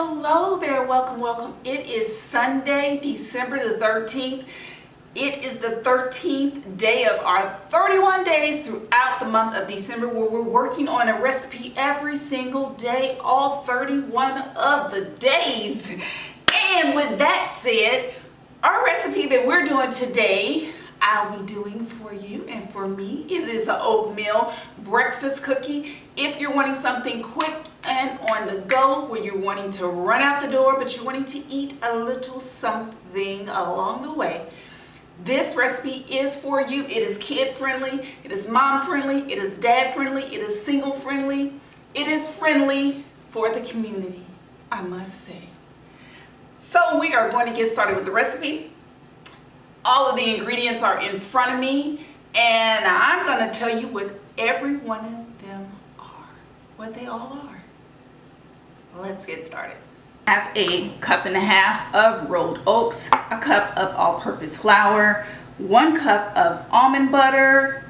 Hello there, welcome. It is Sunday, December the 13th. It is the 13th day of our 31 days throughout the month of December where we're working on a recipe every single day, all 31 of the days. And with that said, our recipe that we're doing today, I'll be doing for you and for me. It is an oatmeal breakfast cookie. If you're wanting something quick and on the go, where you're wanting to run out the door, but you're wanting to eat a little something along the way, this recipe is for you. It is kid friendly, it is mom friendly, it is dad friendly, it is single friendly, it is friendly for the community, I must say. So we are going to get started with the recipe. All of the ingredients are in front of me, and I'm going to tell you what every one of them are, what they all are. Let's get started. I have a cup and a half of rolled oats, a cup of all-purpose flour, 1 cup of almond butter.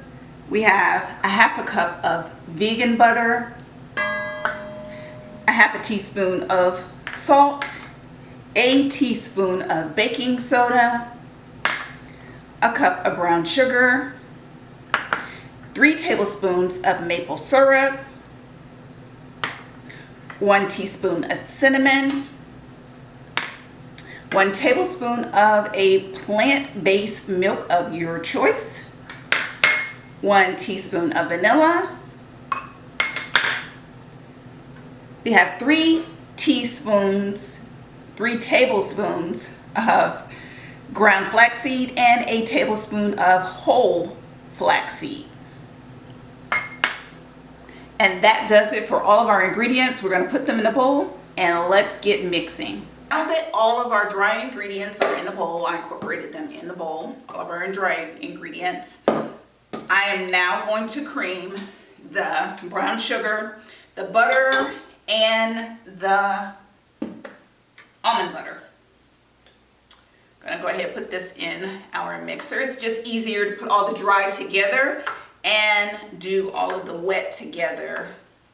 We have a half a cup of vegan butter, a half a teaspoon of salt, a teaspoon of baking soda, a cup of brown sugar, 3 tablespoons of maple syrup, 1 teaspoon of cinnamon, 1 tablespoon of a plant-based milk of your choice, 1 teaspoon of vanilla. We have 3 tablespoons of ground flaxseed and a tablespoon of whole flaxseed. And that does it for all of our ingredients. We're going to put them in a bowl and let's get mixing. Now that all of our dry ingredients are in the bowl, I incorporated them in the bowl, all of our dry ingredients. I am now going to cream the brown sugar, the butter, and the almond butter. I'm going to go ahead and put this in our mixer. It's just easier to put all the dry together and do all of the wet together.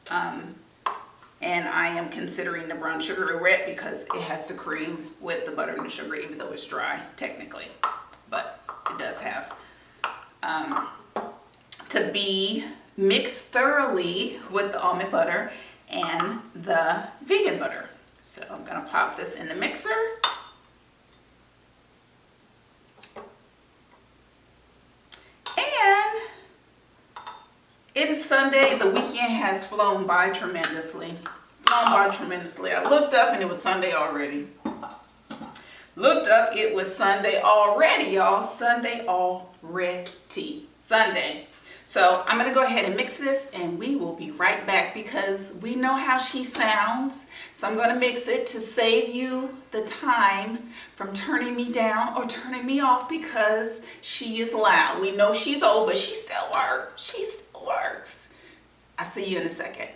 And I am considering the brown sugar wet because it has to cream with the butter and the sugar, even though it's dry technically. But it does have to be mixed thoroughly with the almond butter and the vegan butter. So I'm going to pop this in the mixer. It is Sunday. The weekend has flown by tremendously. I looked up and it was Sunday already. Y'all. Sunday already. Sunday. So I'm going to go ahead and mix this and we will be right back because we know how she sounds. So I'm going to mix it to save you the time from turning me down or turning me off because she is loud. We know she's old, but she still works. I'll see you in a second.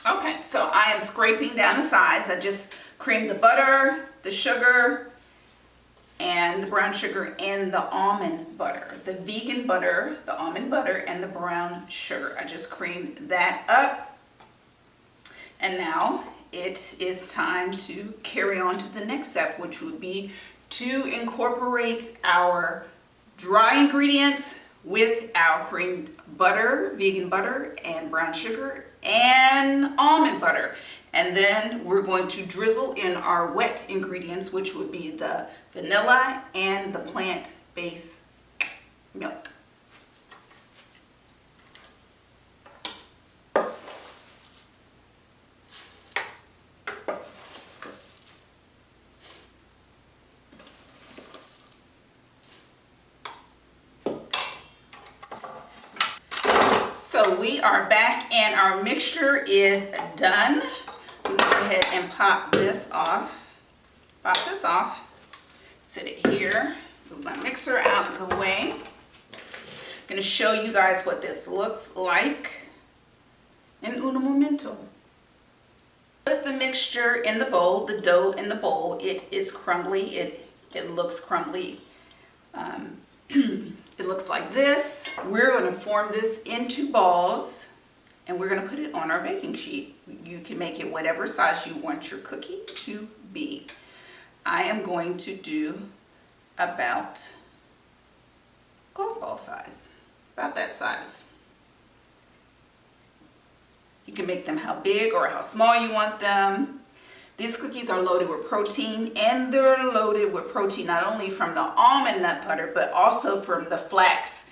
Okay, so I am scraping down the sides. I just creamed the butter, the sugar, and the brown sugar and the almond butter. The vegan butter, the almond butter, and the brown sugar. I just creamed that up. And now it is time to carry on to the next step, which would be to incorporate our dry ingredients with our creamed butter, vegan butter, and brown sugar, and almond butter. And then we're going to drizzle in our wet ingredients, which would be the vanilla and the plant-based milk. So we are back and our mixture is done. I'm going to go ahead and pop this off. Sit it here. Move my mixer out of the way. I'm going to show you guys what this looks like in uno momento. Put the mixture in the bowl, the dough in the bowl. It is crumbly. It looks crumbly. It looks like this. We're going to form this into balls and we're going to put it on our baking sheet. You can make it whatever size you want your cookie to be. I am going to do about golf ball size, about that size. You can make them how big or how small you want them. These cookies are loaded with protein, and they're loaded with protein not only from the almond nut butter, but also from the flax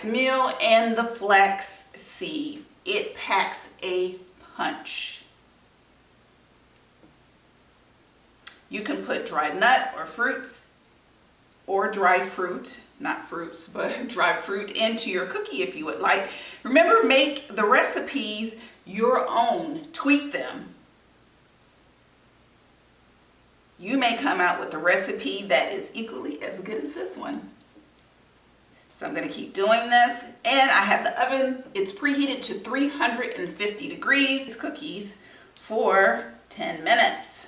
meal and the flax seed. It packs a punch. You can put dried nut or fruits or dry fruit, not fruits, but dry fruit into your cookie if you would like. Remember, make the recipes your own, tweak them. You may come out with a recipe that is equally as good as this one. So I'm going to keep doing this, and I have the oven, it's preheated to 350 degrees, cookies for 10 minutes.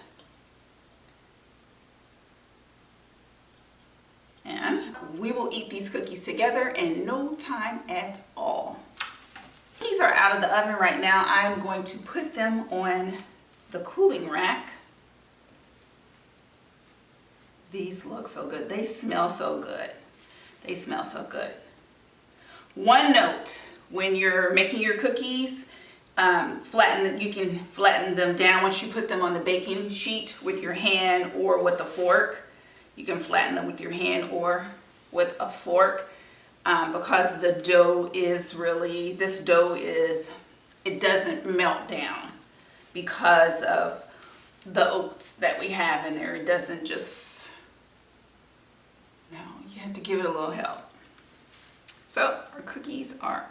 And we will eat these cookies together in no time at all. These are out of the oven right now. I'm going to put them on the cooling rack. These look so good. They smell so good. They smell so good. One note, when you're making your cookies, you can flatten them down once you put them on the baking sheet with your hand or with a fork. You can flatten them with your hand or with a fork because the dough is really, it doesn't melt down because of the oats that we have in there. It doesn't just, no, you have to give it a little help. So our cookies are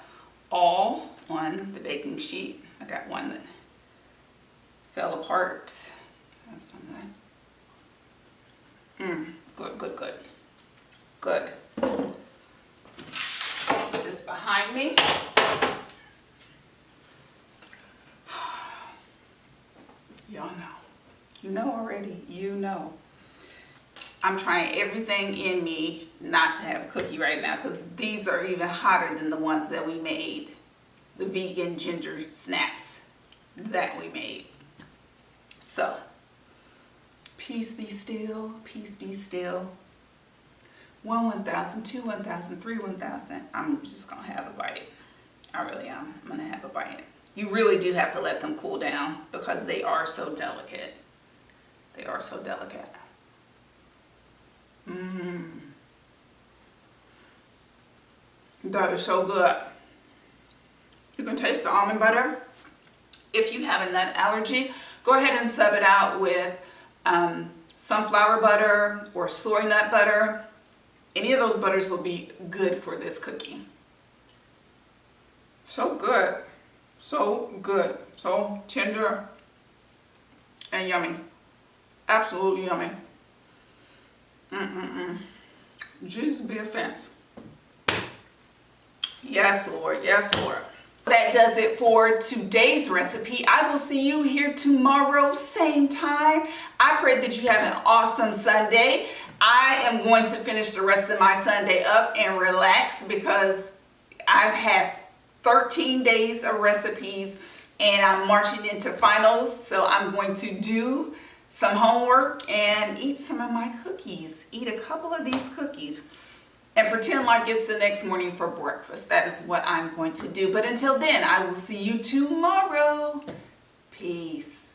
all on the baking sheet. I got one that fell apart. Have some of that. Good, good, good. Good. Put this behind me. Y'all know. You know already. You know. I'm trying everything in me not to have a cookie right now because these are even hotter than the ones that we made. The vegan ginger snaps that we made. So, peace be still, peace be still. 1, 1,000, 2, 1,000, 3, 1,000. I'm just gonna have a bite. I really am. I'm gonna have a bite. You really do have to let them cool down because they are so delicate. They are so delicate. That is so good. You can taste the almond butter. If you have a nut allergy, go ahead and sub it out with sunflower butter or soy nut butter. Any of those butters will be good for this cookie. So good. So good. So tender and yummy. Absolutely yummy. Jesus be offense. Yes, Lord. Yes, Lord. That does it for today's recipe. I will see you here tomorrow, same time. I pray that you have an awesome Sunday. I am going to finish the rest of my Sunday up and relax because I've had 13 days of recipes and I'm marching into finals. So I'm going to do some homework and eat some of my cookies. Eat a couple of these cookies and pretend like it's the next morning for breakfast. That is what I'm going to do. But until then, I will see you tomorrow. Peace.